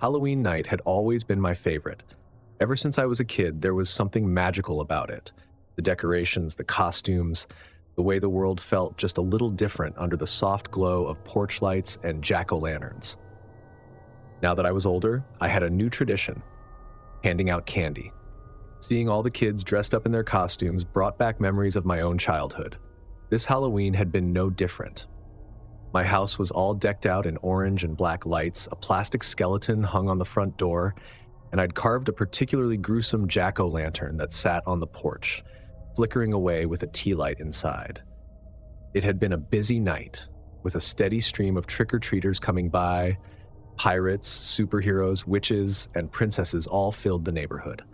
Halloween night had always been my favorite. Ever since I was a kid, there was something magical about it. The decorations, the costumes, the way the world felt just a little different under the soft glow of porch lights and jack-o'-lanterns. Now that I was older, I had a new tradition: handing out candy. Seeing all the kids dressed up in their costumes brought back memories of my own childhood. This Halloween had been no different. My house was all decked out in orange and black lights, a plastic skeleton hung on the front door, and I'd carved a particularly gruesome jack-o'-lantern that sat on the porch, flickering away with a tea light inside. It had been a busy night, with a steady stream of trick-or-treaters coming by. Pirates, superheroes, witches, and princesses all filled the neighborhood.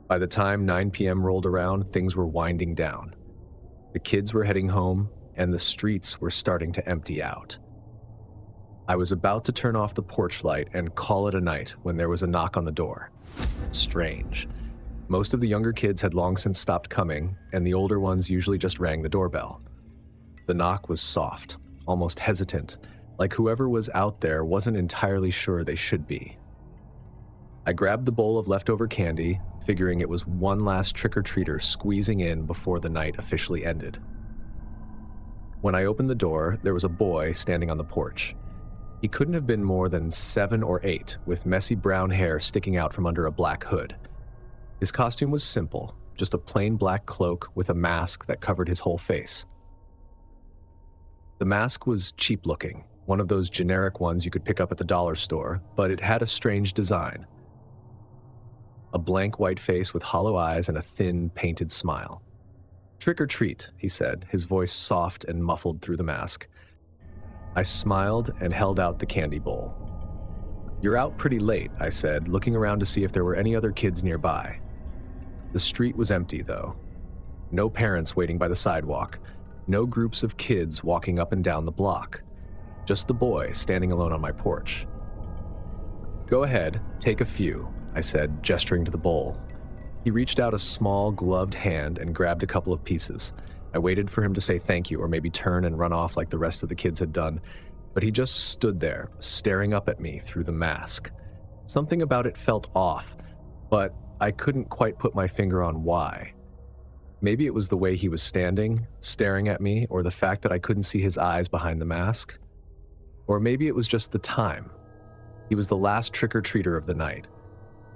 By the time 9 p.m. rolled around, things were winding down. The kids were heading home, and the streets were starting to empty out. I was about to turn off the porch light and call it a night when there was a knock on the door. Strange. Most of the younger kids had long since stopped coming, and the older ones usually just rang the doorbell. The knock was soft, almost hesitant, like whoever was out there wasn't entirely sure they should be. I grabbed the bowl of leftover candy, figuring it was one last trick-or-treater squeezing in before the night officially ended. When I opened the door, there was a boy standing on the porch. He couldn't have been more than 7 or 8, with messy brown hair sticking out from under a black hood. His costume was simple, just a plain black cloak with a mask that covered his whole face. The mask was cheap-looking, one of those generic ones you could pick up at the dollar store, but it had a strange design. A blank white face with hollow eyes and a thin, painted smile. "Trick or treat," he said, his voice soft and muffled through the mask. I smiled and held out the candy bowl. "You're out pretty late," I said, looking around to see if there were any other kids nearby. The street was empty, though. No parents waiting by the sidewalk. No groups of kids walking up and down the block. Just the boy standing alone on my porch. "Go ahead, take a few," I said, gesturing to the bowl. He reached out a small, gloved hand and grabbed a couple of pieces. I waited for him to say thank you or maybe turn and run off like the rest of the kids had done, but he just stood there, staring up at me through the mask. Something about it felt off, but I couldn't quite put my finger on why. Maybe it was the way he was standing, staring at me, or the fact that I couldn't see his eyes behind the mask. Or maybe it was just the time. He was the last trick-or-treater of the night,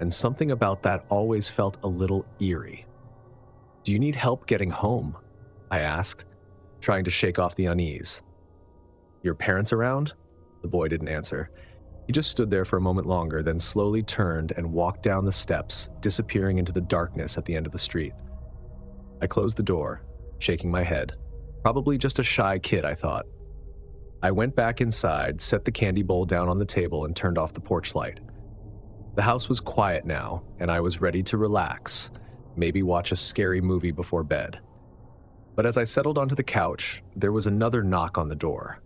and something about that always felt a little eerie. "Do you need help getting home?" I asked, trying to shake off the unease. "Your parents around?" The boy didn't answer. He just stood there for a moment longer, then slowly turned and walked down the steps, disappearing into the darkness at the end of the street. I closed the door, shaking my head. Probably just a shy kid, I thought. I went back inside, set the candy bowl down on the table, and turned off the porch light. The house was quiet now, and I was ready to relax, maybe watch a scary movie before bed. But as I settled onto the couch, there was another knock on the door.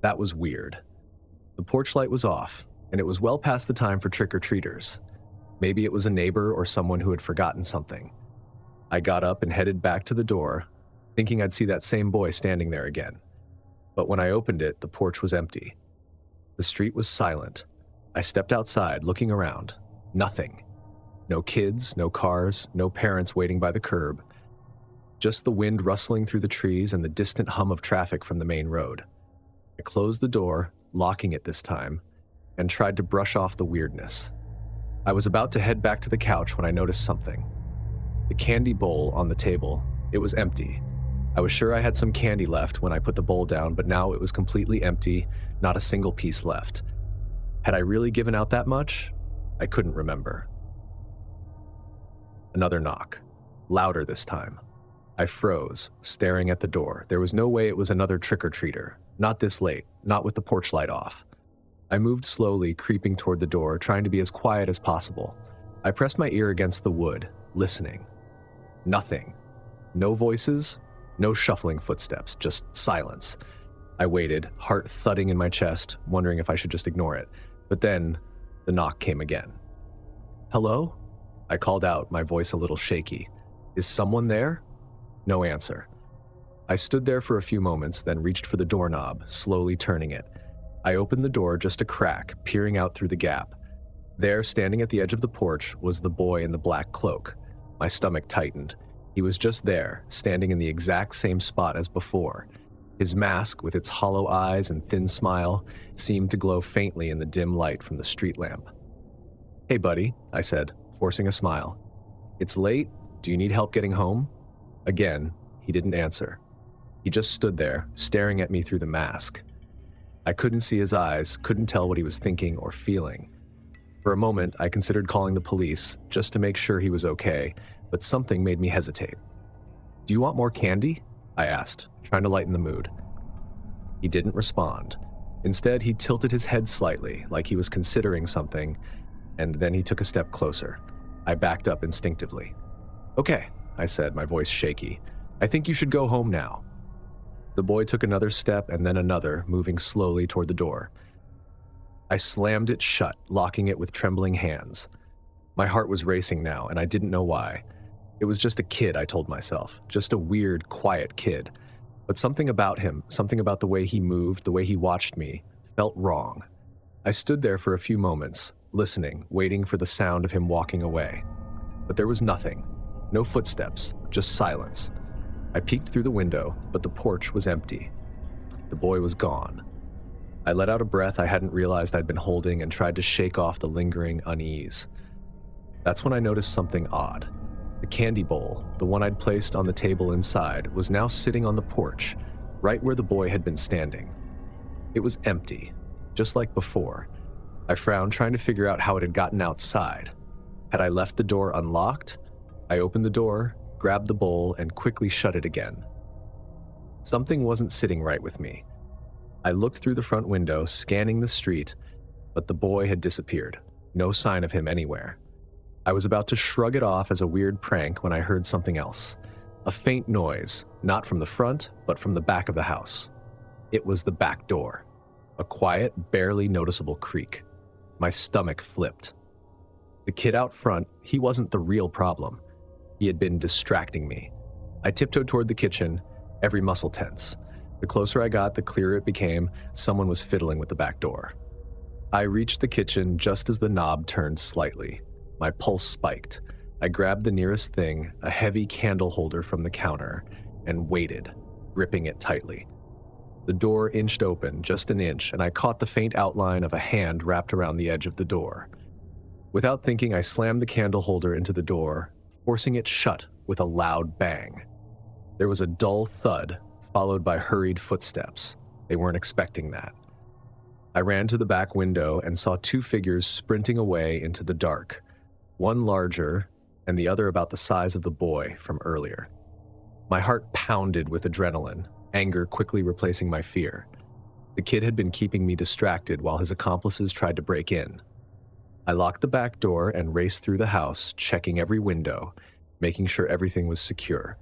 That was weird. The porch light was off, and it was well past the time for trick-or-treaters. Maybe it was a neighbor or someone who had forgotten something. I got up and headed back to the door, thinking I'd see that same boy standing there again. But when I opened it, the porch was empty. The street was silent. I stepped outside, looking around. Nothing. No kids, no cars, no parents waiting by the curb. Just the wind rustling through the trees and the distant hum of traffic from the main road. I closed the door, locking it this time, and tried to brush off the weirdness. I was about to head back to the couch when I noticed something. The candy bowl on the table, it was empty. I was sure I had some candy left when I put the bowl down, but now it was completely empty, not a single piece left. Had I really given out that much? I couldn't remember. Another knock, louder this time. I froze, staring at the door. There was no way it was another trick-or-treater. Not this late, not with the porch light off. I moved slowly, creeping toward the door, trying to be as quiet as possible. I pressed my ear against the wood, listening. Nothing. No voices, no shuffling footsteps, just silence. I waited, heart thudding in my chest, wondering if I should just ignore it. But then, the knock came again. "Hello?" I called out, my voice a little shaky. "Is someone there?" No answer. I stood there for a few moments, then reached for the doorknob, slowly turning it. I opened the door just a crack, peering out through the gap. There, standing at the edge of the porch, was the boy in the black cloak. My stomach tightened. He was just there, standing in the exact same spot as before. His mask, with its hollow eyes and thin smile, seemed to glow faintly in the dim light from the street lamp. "Hey, buddy," I said, forcing a smile. "It's late. Do you need help getting home?" Again, he didn't answer. He just stood there, staring at me through the mask. I couldn't see his eyes, couldn't tell what he was thinking or feeling. For a moment, I considered calling the police, just to make sure he was okay, but something made me hesitate. "Do you want more candy?" I asked, trying to lighten the mood. He didn't respond. Instead, he tilted his head slightly, like he was considering something, and then he took a step closer. I backed up instinctively. "Okay," I said, my voice shaky. "I think you should go home now." The boy took another step and then another, moving slowly toward the door. I slammed it shut, locking it with trembling hands. My heart was racing now, and I didn't know why. It was just a kid, I told myself, just a weird, quiet kid. But something about him, something about the way he moved, the way he watched me, felt wrong. I stood there for a few moments, listening, waiting for the sound of him walking away. But there was nothing. No footsteps, just silence. I peeked through the window, but the porch was empty. The boy was gone. I let out a breath I hadn't realized I'd been holding and tried to shake off the lingering unease. That's when I noticed something odd. The candy bowl, the one I'd placed on the table inside, was now sitting on the porch, right where the boy had been standing. It was empty, just like before. I frowned, trying to figure out how it had gotten outside. Had I left the door unlocked? I opened the door, grabbed the bowl, and quickly shut it again. Something wasn't sitting right with me. I looked through the front window, scanning the street, but the boy had disappeared. No sign of him anywhere. I was about to shrug it off as a weird prank when I heard something else. A faint noise, not from the front, but from the back of the house. It was the back door. A quiet, barely noticeable creak. My stomach flipped. The kid out front, he wasn't the real problem. He had been distracting me. I tiptoed toward the kitchen, every muscle tense. The closer I got, the clearer it became someone was fiddling with the back door. I reached the kitchen just as the knob turned slightly. My pulse spiked. I grabbed the nearest thing, a heavy candle holder from the counter, and waited, gripping it tightly. The door inched open, just an inch, and I caught the faint outline of a hand wrapped around the edge of the door. Without thinking, I slammed the candle holder into the door, forcing it shut with a loud bang. There was a dull thud, followed by hurried footsteps. They weren't expecting that. I ran to the back window and saw two figures sprinting away into the dark, one larger and the other about the size of the boy from earlier. My heart pounded with adrenaline, anger quickly replacing my fear. The kid had been keeping me distracted while his accomplices tried to break in. I locked the back door and raced through the house, checking every window, making sure everything was secure.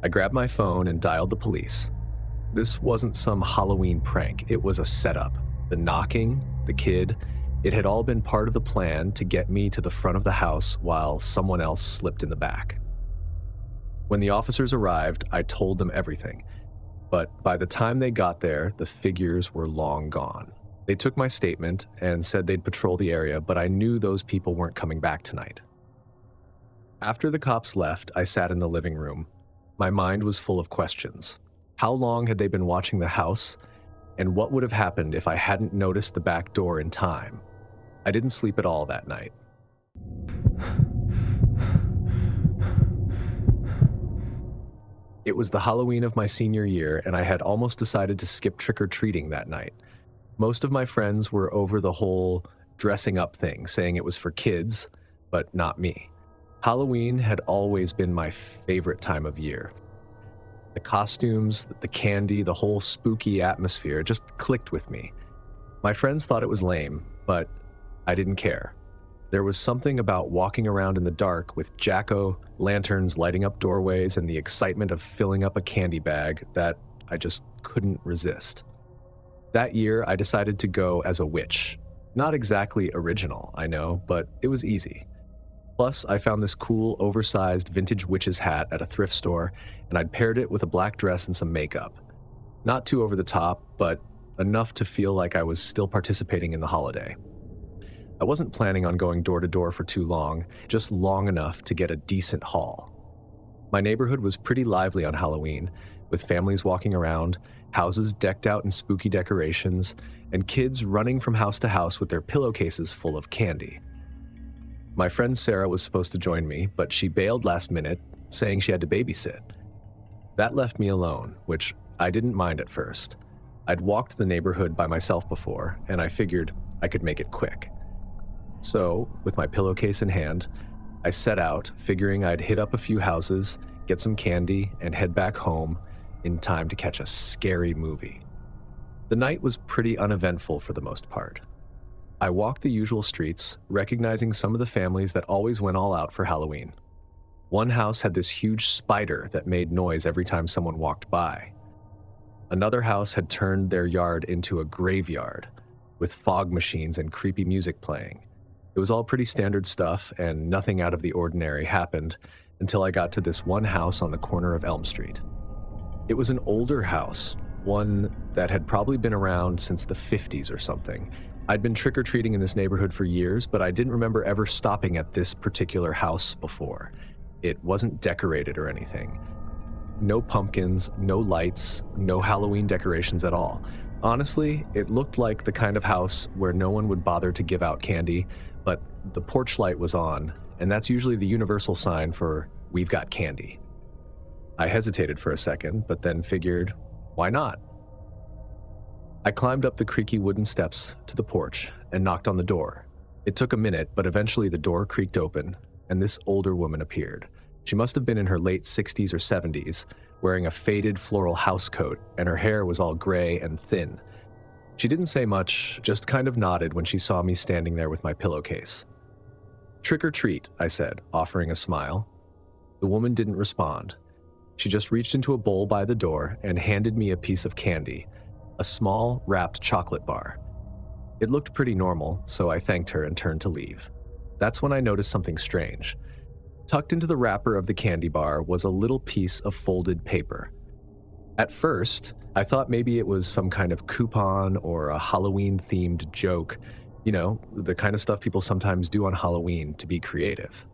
I grabbed my phone and dialed the police. This wasn't some Halloween prank, it was a setup. The knocking, the kid, it had all been part of the plan to get me to the front of the house while someone else slipped in the back. When the officers arrived, I told them everything, but by the time they got there, the figures were long gone. They took my statement and said they'd patrol the area, but I knew those people weren't coming back tonight. After the cops left, I sat in the living room. My mind was full of questions. How long had they been watching the house? And what would have happened if I hadn't noticed the back door in time? I didn't sleep at all that night. It was the Halloween of my senior year, and I had almost decided to skip trick-or-treating that night. Most of my friends were over the whole dressing up thing, saying it was for kids, but not me. Halloween had always been my favorite time of year. The costumes, the candy, the whole spooky atmosphere just clicked with me. My friends thought it was lame, but I didn't care. There was something about walking around in the dark with jack-o'-lanterns lighting up doorways and the excitement of filling up a candy bag that I just couldn't resist. That year, I decided to go as a witch. Not exactly original, I know, but it was easy. Plus, I found this cool, oversized vintage witch's hat at a thrift store, and I'd paired it with a black dress and some makeup. Not too over the top, but enough to feel like I was still participating in the holiday. I wasn't planning on going door to door for too long, just long enough to get a decent haul. My neighborhood was pretty lively on Halloween, with families walking around, houses decked out in spooky decorations, and kids running from house to house with their pillowcases full of candy. My friend Sarah was supposed to join me, but she bailed last minute, saying she had to babysit. That left me alone, which I didn't mind at first. I'd walked the neighborhood by myself before, and I figured I could make it quick. So, with my pillowcase in hand, I set out, figuring I'd hit up a few houses, get some candy, and head back home in time to catch a scary movie. The night was pretty uneventful for the most part. I walked the usual streets, recognizing some of the families that always went all out for Halloween. One house had this huge spider that made noise every time someone walked by. Another house had turned their yard into a graveyard, with fog machines and creepy music playing. It was all pretty standard stuff, and nothing out of the ordinary happened until I got to this one house on the corner of Elm Street. It was an older house, one that had probably been around since the 50s or something. I'd been trick-or-treating in this neighborhood for years, but I didn't remember ever stopping at this particular house before. It wasn't decorated or anything. No pumpkins, no lights, no Halloween decorations at all. Honestly, it looked like the kind of house where no one would bother to give out candy, but the porch light was on, and that's usually the universal sign for "we've got candy." I hesitated for a second, but then figured, why not? I climbed up the creaky wooden steps to the porch and knocked on the door. It took a minute, but eventually the door creaked open, and this older woman appeared. She must have been in her late 60s or 70s, wearing a faded floral housecoat, and her hair was all gray and thin. She didn't say much, just kind of nodded when she saw me standing there with my pillowcase. "Trick or treat," I said, offering a smile. The woman didn't respond. She just reached into a bowl by the door and handed me a piece of candy, a small, wrapped chocolate bar. It looked pretty normal, so I thanked her and turned to leave. That's when I noticed something strange. Tucked into the wrapper of the candy bar was a little piece of folded paper. At first, I thought maybe it was some kind of coupon or a Halloween-themed joke, the kind of stuff people sometimes do on Halloween to be creative.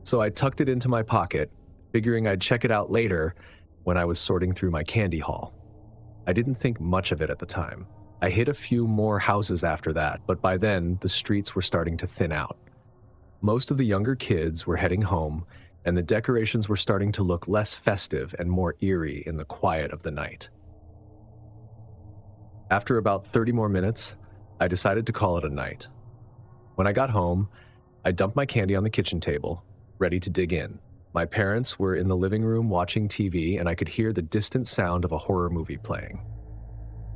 So I tucked it into my pocket, figuring I'd check it out later when I was sorting through my candy haul. I didn't think much of it at the time. I hit a few more houses after that, but by then, the streets were starting to thin out. Most of the younger kids were heading home, and the decorations were starting to look less festive and more eerie in the quiet of the night. After about 30 more minutes, I decided to call it a night. When I got home, I dumped my candy on the kitchen table, ready to dig in. My parents were in the living room watching TV, and I could hear the distant sound of a horror movie playing.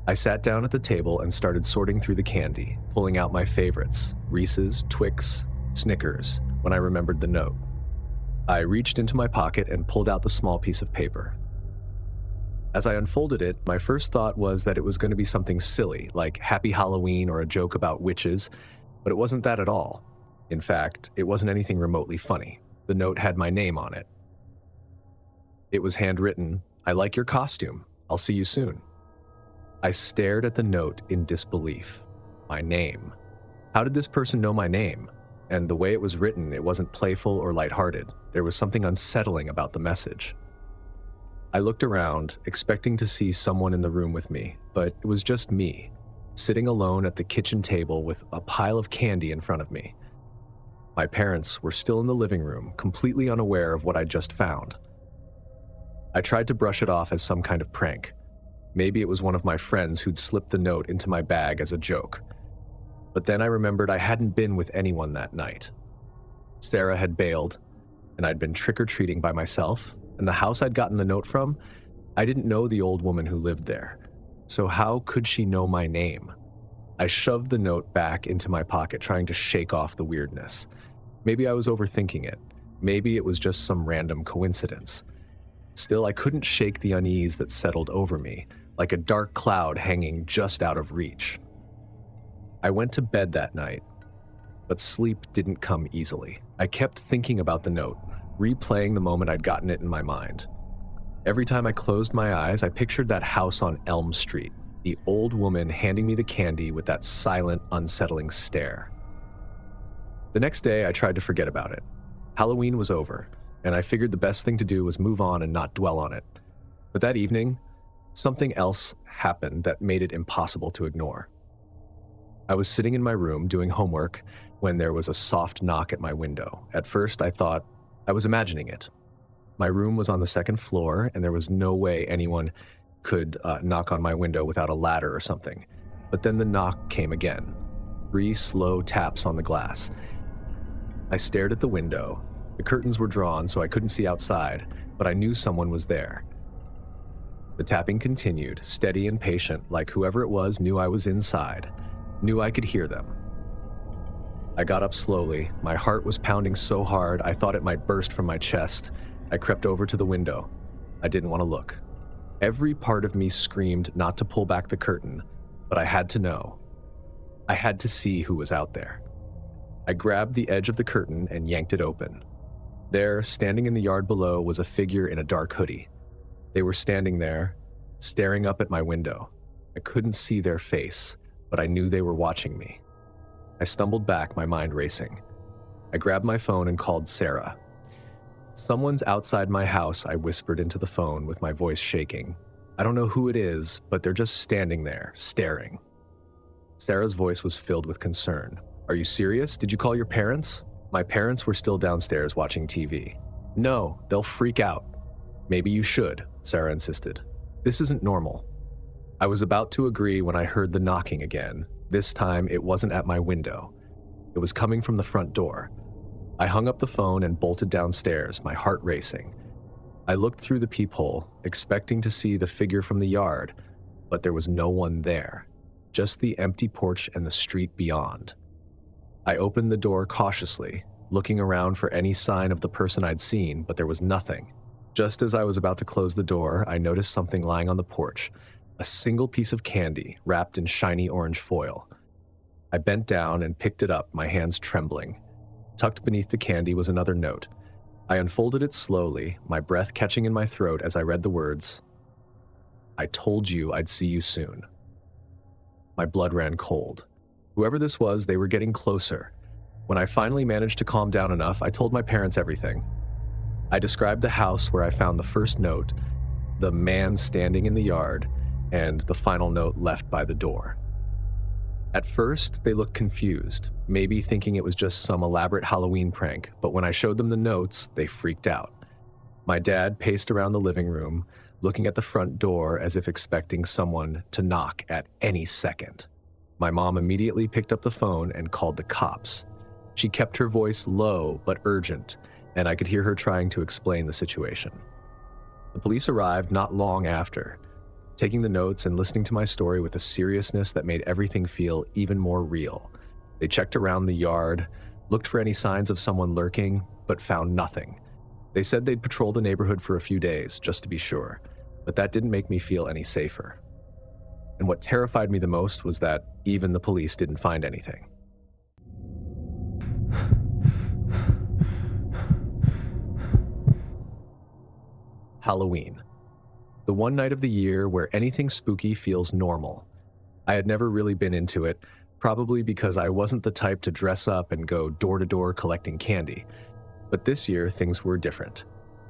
I sat down at the table and started sorting through the candy, pulling out my favorites, Reese's, Twix, Snickers, when I remembered the note. I reached into my pocket and pulled out the small piece of paper. As I unfolded it, my first thought was that it was going to be something silly, like Happy Halloween or a joke about witches, but it wasn't that at all. In fact, it wasn't anything remotely funny. The note had my name on it. It was handwritten, "I like your costume. I'll see you soon." I stared at the note in disbelief. My name. How did this person know my name? And the way it was written, it wasn't playful or lighthearted. There was something unsettling about the message. I looked around, expecting to see someone in the room with me, but it was just me, sitting alone at the kitchen table with a pile of candy in front of me. My parents were still in the living room, completely unaware of what I'd just found. I tried to brush it off as some kind of prank. Maybe it was one of my friends who'd slipped the note into my bag as a joke. But then I remembered I hadn't been with anyone that night. Sarah had bailed, and I'd been trick-or-treating by myself, and the house I'd gotten the note from, I didn't know the old woman who lived there. So how could she know my name? I shoved the note back into my pocket, trying to shake off the weirdness. Maybe I was overthinking it. Maybe it was just some random coincidence. Still, I couldn't shake the unease that settled over me, like a dark cloud hanging just out of reach. I went to bed that night, but sleep didn't come easily. I kept thinking about the note, replaying the moment I'd gotten it in my mind. Every time I closed my eyes, I pictured that house on Elm Street, The old woman handing me the candy with that silent, unsettling stare. The next day, I tried to forget about it. Halloween was over, and I figured the best thing to do was move on and not dwell on it. But that evening, something else happened that made it impossible to ignore. I was sitting in my room doing homework when there was a soft knock at my window. At first, I thought I was imagining it. My room was on the second floor, and there was no way anyone could knock on my window without a ladder or something. But then the knock came again. 3 slow taps on the glass. I stared at the window. The curtains were drawn, so I couldn't see outside, but I knew someone was there. The tapping continued, steady and patient, like whoever it was knew I was inside, knew I could hear them. I got up slowly. My heart was pounding so hard I thought it might burst from my chest. I crept over to the window. I didn't want to look. Every part of me screamed not to pull back the curtain, but I had to know. I had to see who was out there. I grabbed the edge of the curtain and yanked it open. There, standing in the yard below, was a figure in a dark hoodie. They were standing there, staring up at my window. I couldn't see their face, but I knew they were watching me. I stumbled back, my mind racing. I grabbed my phone and called Sarah. "Someone's outside my house," I whispered into the phone with my voice shaking. "I don't know who it is, but they're just standing there, staring." Sarah's voice was filled with concern. "Are you serious? Did you call your parents?" My parents were still downstairs watching TV. "No, they'll freak out." "Maybe you should," Sarah insisted. "This isn't normal." I was about to agree when I heard the knocking again. This time, it wasn't at my window. It was coming from the front door. I hung up the phone and bolted downstairs, my heart racing. I looked through the peephole, expecting to see the figure from the yard, but there was no one there, just the empty porch and the street beyond. I opened the door cautiously, looking around for any sign of the person I'd seen, but there was nothing. Just as I was about to close the door, I noticed something lying on the porch, a single piece of candy wrapped in shiny orange foil. I bent down and picked it up, my hands trembling. Tucked beneath the candy was another note. I unfolded it slowly, my breath catching in my throat as I read the words, "I told you I'd see you soon." My blood ran cold. Whoever this was, they were getting closer. When I finally managed to calm down enough, I told my parents everything. I described the house where I found the first note, the man standing in the yard, and the final note left by the door. At first, they looked confused, maybe thinking it was just some elaborate Halloween prank, but when I showed them the notes, they freaked out. My dad paced around the living room, looking at the front door as if expecting someone to knock at any second. My mom immediately picked up the phone and called the cops. She kept her voice low but urgent, and I could hear her trying to explain the situation. The police arrived not long after, taking the notes and listening to my story with a seriousness that made everything feel even more real. They checked around the yard, looked for any signs of someone lurking, but found nothing. They said they'd patrol the neighborhood for a few days, just to be sure, but that didn't make me feel any safer. And what terrified me the most was that even the police didn't find anything. Halloween. The one night of the year where anything spooky feels normal. I had never really been into it, probably because I wasn't the type to dress up and go door to door collecting candy. But this year, things were different.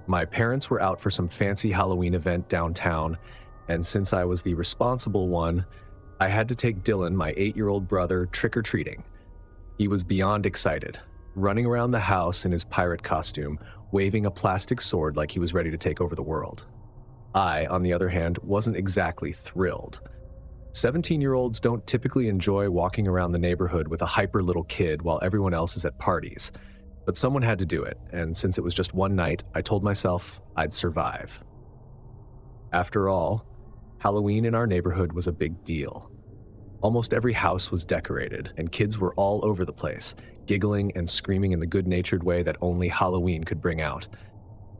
My parents were out for some fancy Halloween event downtown, and since I was the responsible one, I had to take Dylan, my 8-year-old brother, trick-or-treating. He was beyond excited, running around the house in his pirate costume, waving a plastic sword like he was ready to take over the world. I, on the other hand, wasn't exactly thrilled. 17-year-olds don't typically enjoy walking around the neighborhood with a hyper little kid while everyone else is at parties. But someone had to do it, and since it was just one night, I told myself I'd survive. After all, Halloween in our neighborhood was a big deal. Almost every house was decorated, and kids were all over the place, giggling and screaming in the good-natured way that only Halloween could bring out.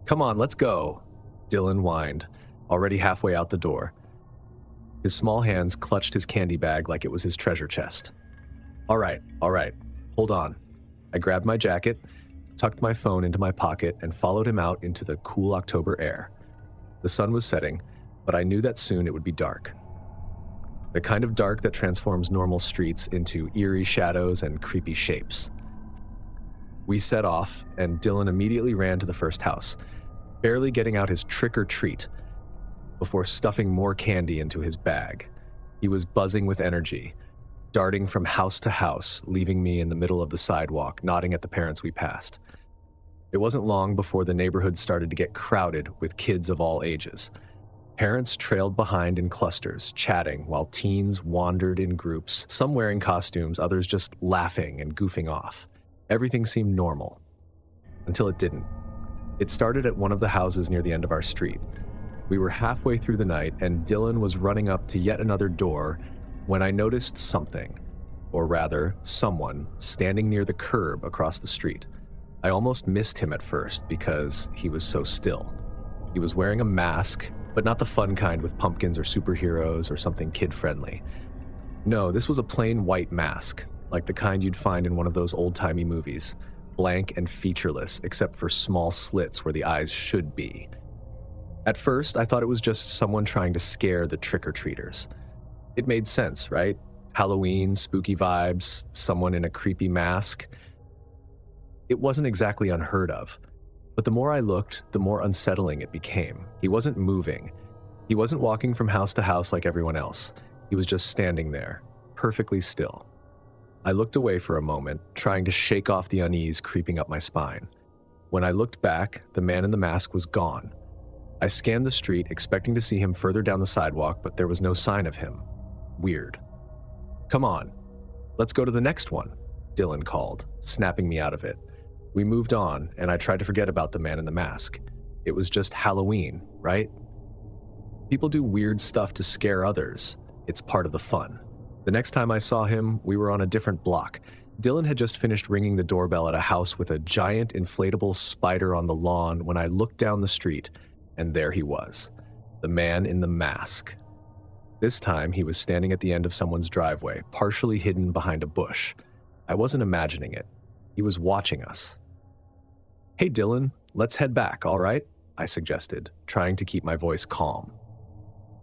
"Come on, let's go," Dylan whined, already halfway out the door. His small hands clutched his candy bag like it was his treasure chest. All right, hold on." I grabbed my jacket, tucked my phone into my pocket, and followed him out into the cool October air. The sun was setting, but I knew that soon it would be dark. The kind of dark that transforms normal streets into eerie shadows and creepy shapes. We set off, and Dylan immediately ran to the first house, barely getting out his trick or treat before stuffing more candy into his bag. He was buzzing with energy, darting from house to house, leaving me in the middle of the sidewalk, nodding at the parents we passed. It wasn't long before the neighborhood started to get crowded with kids of all ages. Parents trailed behind in clusters, chatting, while teens wandered in groups, some wearing costumes, others just laughing and goofing off. Everything seemed normal, until it didn't. It started at one of the houses near the end of our street. We were halfway through the night, and Dylan was running up to yet another door when I noticed something, or rather, someone, standing near the curb across the street. I almost missed him at first because he was so still. He was wearing a mask, but not the fun kind with pumpkins or superheroes or something kid-friendly. No, this was a plain white mask, like the kind you'd find in one of those old-timey movies, blank and featureless except for small slits where the eyes should be. At first, I thought it was just someone trying to scare the trick-or-treaters. It made sense, right? Halloween, spooky vibes, someone in a creepy mask. It wasn't exactly unheard of, but the more I looked, the more unsettling it became. He wasn't moving. He wasn't walking from house to house like everyone else. He was just standing there, perfectly still. I looked away for a moment, trying to shake off the unease creeping up my spine. When I looked back, the man in the mask was gone. I scanned the street, expecting to see him further down the sidewalk, but there was no sign of him. Weird. "Come on, let's go to the next one," Dylan called, snapping me out of it. We moved on, and I tried to forget about the man in the mask. It was just Halloween, right? People do weird stuff to scare others. It's part of the fun. The next time I saw him, we were on a different block. Dylan had just finished ringing the doorbell at a house with a giant inflatable spider on the lawn when I looked down the street, and there he was, the man in the mask. This time, he was standing at the end of someone's driveway, partially hidden behind a bush. I wasn't imagining it. He was watching us. "Hey, Dylan, let's head back, all right?" I suggested, trying to keep my voice calm.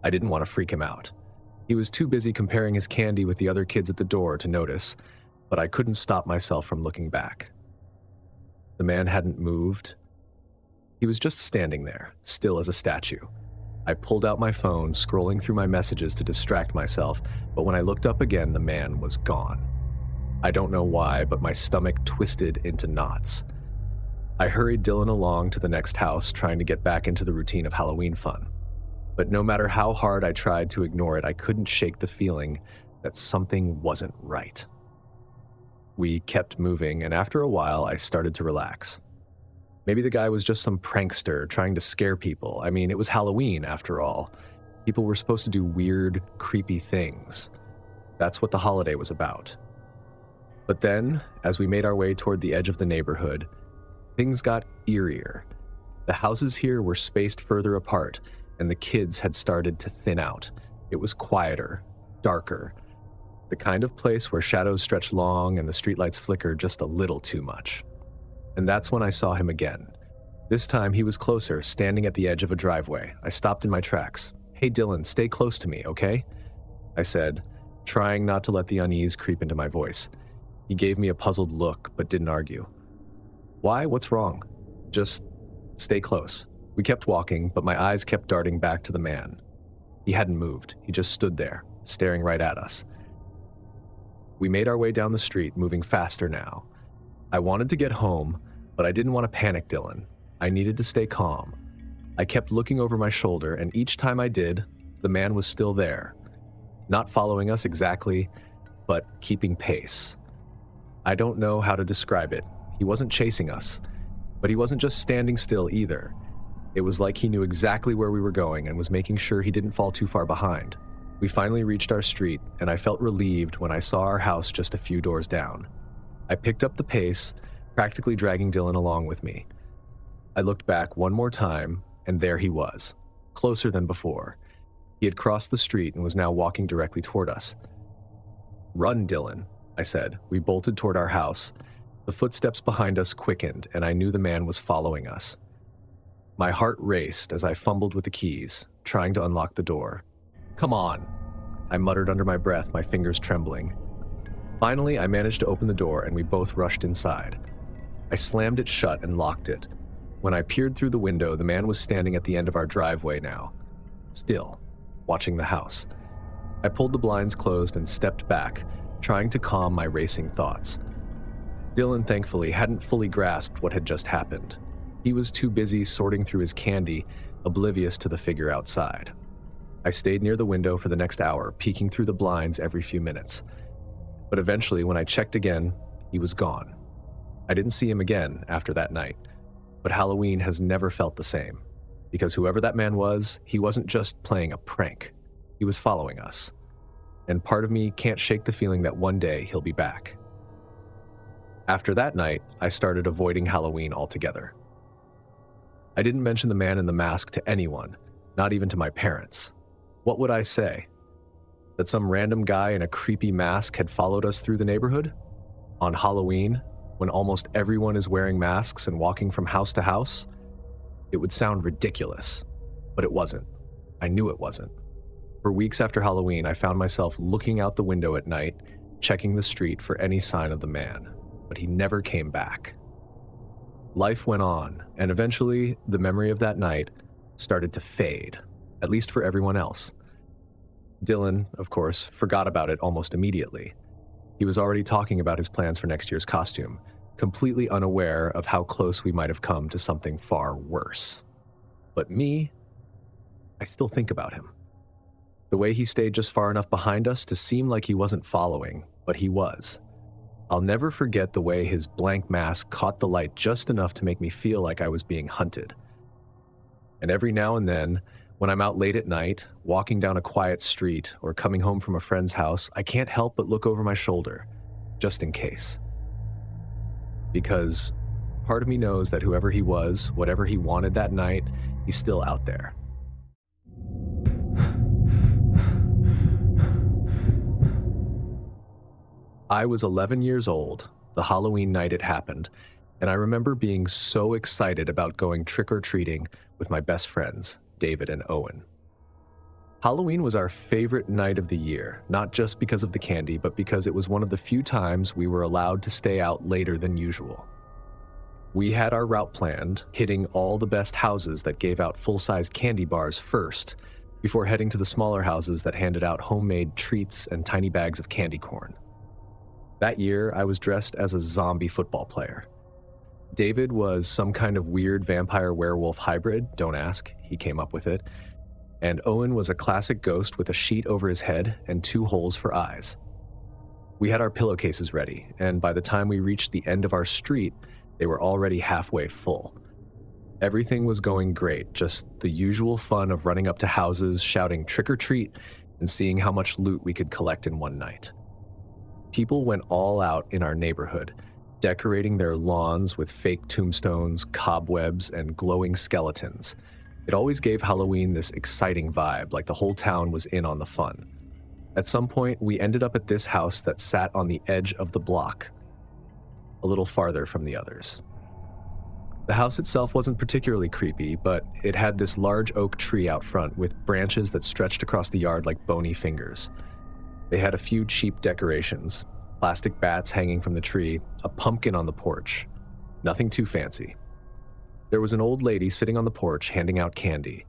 I didn't want to freak him out. He was too busy comparing his candy with the other kids at the door to notice, but I couldn't stop myself from looking back. The man hadn't moved. He was just standing there, still as a statue. I pulled out my phone, scrolling through my messages to distract myself, but when I looked up again, the man was gone. I don't know why, but my stomach twisted into knots. I hurried Dylan along to the next house, trying to get back into the routine of Halloween fun. But no matter how hard I tried to ignore it, I couldn't shake the feeling that something wasn't right. We kept moving, and after a while, I started to relax. Maybe the guy was just some prankster trying to scare people. I mean, it was Halloween, after all. People were supposed to do weird, creepy things. That's what the holiday was about. But then, as we made our way toward the edge of the neighborhood, things got eerier. The houses here were spaced further apart, and the kids had started to thin out. It was quieter, darker, the kind of place where shadows stretch long and the streetlights flicker just a little too much. And that's when I saw him again. This time he was closer, standing at the edge of a driveway. I stopped in my tracks. "Hey Dylan, stay close to me, okay?" I said, trying not to let the unease creep into my voice. He gave me a puzzled look, but didn't argue. "Why? What's wrong?" "Just stay close." We kept walking, but my eyes kept darting back to the man. He hadn't moved. He just stood there, staring right at us. We made our way down the street, moving faster now. I wanted to get home, but I didn't want to panic Dylan. I needed to stay calm. I kept looking over my shoulder, and each time I did, the man was still there. Not following us exactly, but keeping pace. I don't know how to describe it. He wasn't chasing us, but he wasn't just standing still either. It was like he knew exactly where we were going and was making sure he didn't fall too far behind. We finally reached our street, and I felt relieved when I saw our house just a few doors down. I picked up the pace, practically dragging Dylan along with me. I looked back one more time, and there he was, closer than before. He had crossed the street and was now walking directly toward us. "Run, Dylan," I said. We bolted toward our house. The footsteps behind us quickened, and I knew the man was following us. My heart raced as I fumbled with the keys, trying to unlock the door. "Come on." I muttered under my breath, my fingers trembling. Finally, I managed to open the door and we both rushed inside. I slammed it shut and locked it. When I peered through the window, the man was standing at the end of our driveway now, still, watching the house. I pulled the blinds closed and stepped back, trying to calm my racing thoughts. Dylan, thankfully, hadn't fully grasped what had just happened. He was too busy sorting through his candy, oblivious to the figure outside. I stayed near the window for the next hour, peeking through the blinds every few minutes. But eventually, when I checked again, he was gone. I didn't see him again after that night. But Halloween has never felt the same, because whoever that man was, he wasn't just playing a prank. He was following us. And part of me can't shake the feeling that one day he'll be back. After that night, I started avoiding Halloween altogether. I didn't mention the man in the mask to anyone, not even to my parents. What would I say? That some random guy in a creepy mask had followed us through the neighborhood? On Halloween, when almost everyone is wearing masks and walking from house to house? It would sound ridiculous, but it wasn't. I knew it wasn't. For weeks after Halloween, I found myself looking out the window at night, checking the street for any sign of the man, but he never came back. Life went on, and eventually, the memory of that night started to fade, at least for everyone else. Dylan, of course, forgot about it almost immediately. He was already talking about his plans for next year's costume, completely unaware of how close we might have come to something far worse. But me, I still think about him. The way he stayed just far enough behind us to seem like he wasn't following, but he was. I'll never forget the way his blank mask caught the light just enough to make me feel like I was being hunted. And every now and then, when I'm out late at night, walking down a quiet street, or coming home from a friend's house, I can't help but look over my shoulder, just in case. Because part of me knows that whoever he was, whatever he wanted that night, he's still out there. I was 11 years old, the Halloween night it happened, and I remember being so excited about going trick-or-treating with my best friends, David and Owen. Halloween was our favorite night of the year, not just because of the candy, but because it was one of the few times we were allowed to stay out later than usual. We had our route planned, hitting all the best houses that gave out full-size candy bars first, before heading to the smaller houses that handed out homemade treats and tiny bags of candy corn. That year, I was dressed as a zombie football player. David was some kind of weird vampire-werewolf hybrid, don't ask, he came up with it. And Owen was a classic ghost with a sheet over his head and 2 holes for eyes. We had our pillowcases ready, and by the time we reached the end of our street, they were already halfway full. Everything was going great, just the usual fun of running up to houses, shouting trick or treat, and seeing how much loot we could collect in one night. People went all out in our neighborhood, decorating their lawns with fake tombstones, cobwebs, and glowing skeletons. It always gave Halloween this exciting vibe, like the whole town was in on the fun. At some point, we ended up at this house that sat on the edge of the block, a little farther from the others. The house itself wasn't particularly creepy, but it had this large oak tree out front with branches that stretched across the yard like bony fingers. They had a few cheap decorations, plastic bats hanging from the tree, a pumpkin on the porch. Nothing too fancy. There was an old lady sitting on the porch handing out candy.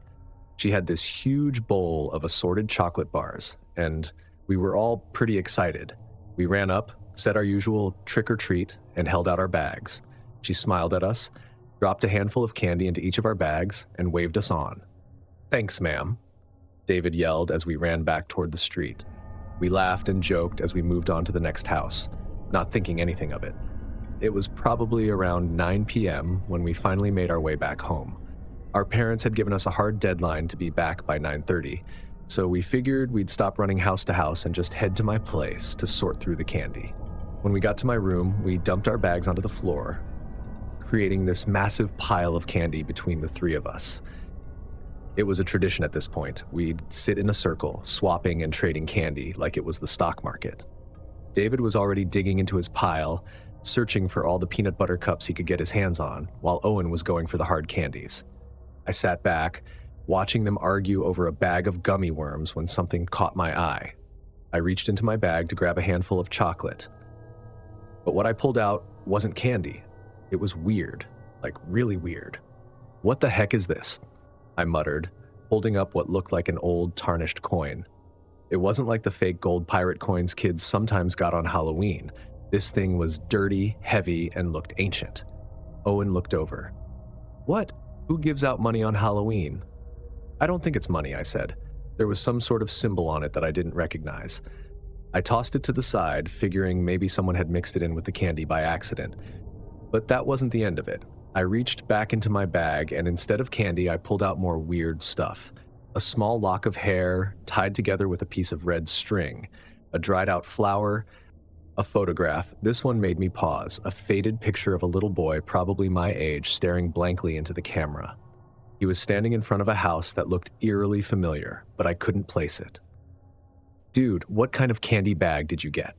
She had this huge bowl of assorted chocolate bars, and we were all pretty excited. We ran up, said our usual trick or treat, and held out our bags. She smiled at us, dropped a handful of candy into each of our bags, and waved us on. "Thanks, ma'am," David yelled as we ran back toward the street. We laughed and joked as we moved on to the next house, not thinking anything of it. It was probably around 9 p.m. when we finally made our way back home. Our parents had given us a hard deadline to be back by 9:30, so we figured we'd stop running house to house and just head to my place to sort through the candy. When we got to my room, we dumped our bags onto the floor, creating this massive pile of candy between the 3 of us. It was a tradition at this point. We'd sit in a circle, swapping and trading candy like it was the stock market. David was already digging into his pile, searching for all the peanut butter cups he could get his hands on, while Owen was going for the hard candies. I sat back, watching them argue over a bag of gummy worms when something caught my eye. I reached into my bag to grab a handful of chocolate. But what I pulled out wasn't candy. It was weird, like really weird. "What the heck is this?" I muttered, holding up what looked like an old, tarnished coin. It wasn't like the fake gold pirate coins kids sometimes got on Halloween. This thing was dirty, heavy, and looked ancient. Owen looked over. "What? Who gives out money on Halloween?" "I don't think it's money," I said. There was some sort of symbol on it that I didn't recognize. I tossed it to the side, figuring maybe someone had mixed it in with the candy by accident. But that wasn't the end of it. I reached back into my bag, and instead of candy, I pulled out more weird stuff. A small lock of hair tied together with a piece of red string, a dried-out flower, a photograph. This one made me pause, a faded picture of a little boy, probably my age, staring blankly into the camera. He was standing in front of a house that looked eerily familiar, but I couldn't place it. "Dude, what kind of candy bag did you get?"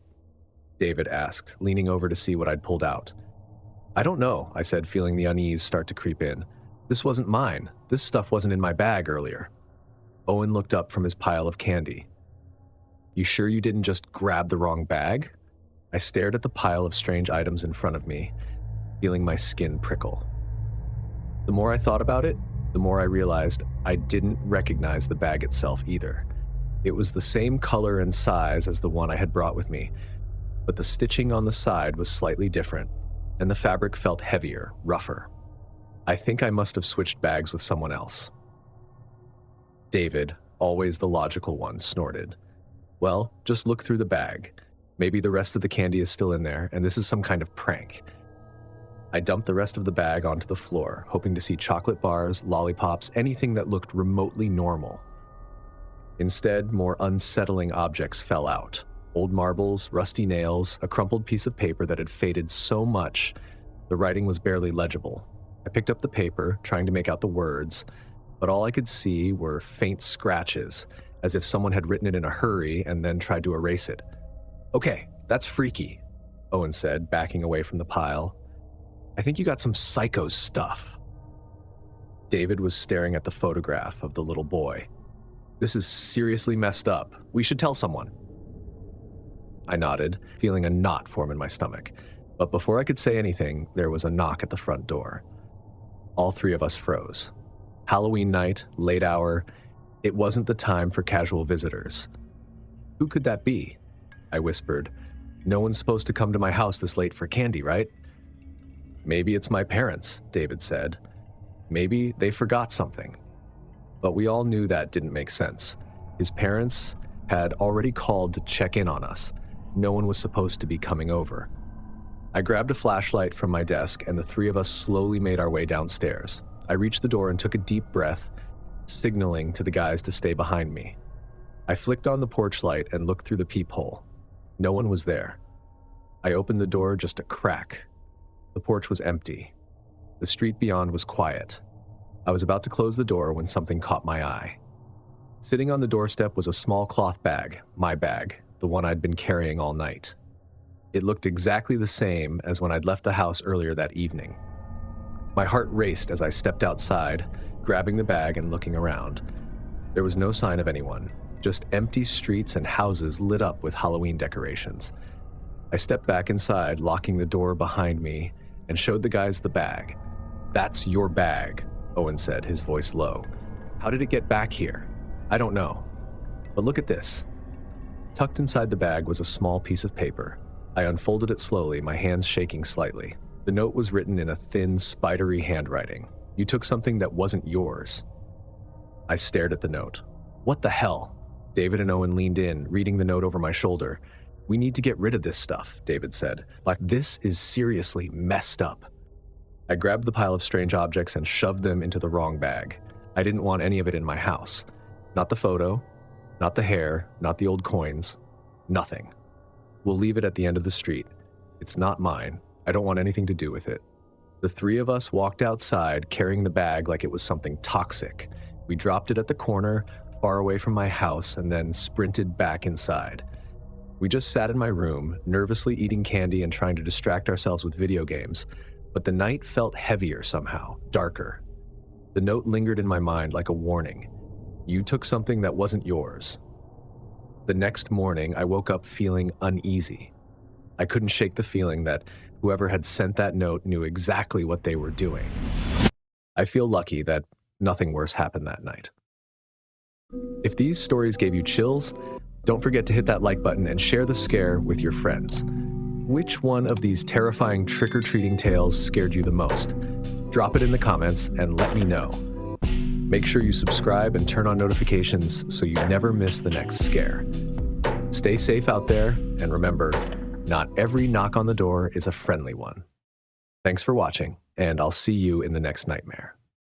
David asked, leaning over to see what I'd pulled out. "I don't know," I said, feeling the unease start to creep in. "This wasn't mine. This stuff wasn't in my bag earlier." Owen looked up from his pile of candy. "You sure you didn't just grab the wrong bag?" I stared at the pile of strange items in front of me, feeling my skin prickle. The more I thought about it, the more I realized I didn't recognize the bag itself either. It was the same color and size as the one I had brought with me, but the stitching on the side was slightly different, and the fabric felt heavier, rougher. I think I must have switched bags with someone else. David, always the logical one, snorted. "Well, just look through the bag. Maybe the rest of the candy is still in there, and this is some kind of prank." I dumped the rest of the bag onto the floor, hoping to see chocolate bars, lollipops, anything that looked remotely normal. Instead, more unsettling objects fell out. Old marbles, rusty nails, a crumpled piece of paper that had faded so much the writing was barely legible. I picked up the paper, trying to make out the words, but all I could see were faint scratches, as if someone had written it in a hurry and then tried to erase it. "Okay, that's freaky," Owen said, backing away from the pile. "I think you got some psycho stuff." David was staring at the photograph of the little boy. "This is seriously messed up. We should tell someone." I nodded, feeling a knot form in my stomach. But before I could say anything, there was a knock at the front door. All three of us froze. Halloween night, late hour, it wasn't the time for casual visitors. "Who could that be?" I whispered. "No one's supposed to come to my house this late for candy, right?" "Maybe it's my parents," David said. "Maybe they forgot something." But we all knew that didn't make sense. His parents had already called to check in on us. No one was supposed to be coming over. I grabbed a flashlight from my desk, and the three of us slowly made our way downstairs. I reached the door and took a deep breath, signaling to the guys to stay behind me. I flicked on the porch light and looked through the peephole. No one was there. I opened the door just a crack. The porch was empty. The street beyond was quiet. I was about to close the door when something caught my eye. Sitting on the doorstep was a small cloth bag, my bag, the one I'd been carrying all night. It looked exactly the same as when I'd left the house earlier that evening. My heart raced as I stepped outside, grabbing the bag and looking around. There was no sign of anyone, just empty streets and houses lit up with Halloween decorations. I stepped back inside, locking the door behind me, and showed the guys the bag. "That's your bag," Owen said, his voice low. "How did it get back here?" "I don't know. But look at this." Tucked inside the bag was a small piece of paper. I unfolded it slowly, my hands shaking slightly. The note was written in a thin, spidery handwriting. "You took something that wasn't yours." I stared at the note. "What the hell?" David and Owen leaned in, reading the note over my shoulder. "We need to get rid of this stuff," David said. "Like, this is seriously messed up." I grabbed the pile of strange objects and shoved them into the wrong bag. I didn't want any of it in my house. Not the photo, not the hair, not the old coins, nothing. We'll leave it at the end of the street. It's not mine. I don't want anything to do with it. The three of us walked outside, carrying the bag like it was something toxic. We dropped it at the corner, far away from my house, and then sprinted back inside. We just sat in my room, nervously eating candy and trying to distract ourselves with video games, but the night felt heavier somehow, darker. The note lingered in my mind like a warning. You took something that wasn't yours. The next morning, I woke up feeling uneasy. I couldn't shake the feeling that whoever had sent that note knew exactly what they were doing. I feel lucky that nothing worse happened that night. If these stories gave you chills, don't forget to hit that like button and share the scare with your friends. Which one of these terrifying trick-or-treating tales scared you the most? Drop it in the comments and let me know. Make sure you subscribe and turn on notifications so you never miss the next scare. Stay safe out there, and remember, not every knock on the door is a friendly one. Thanks for watching, and I'll see you in the next nightmare.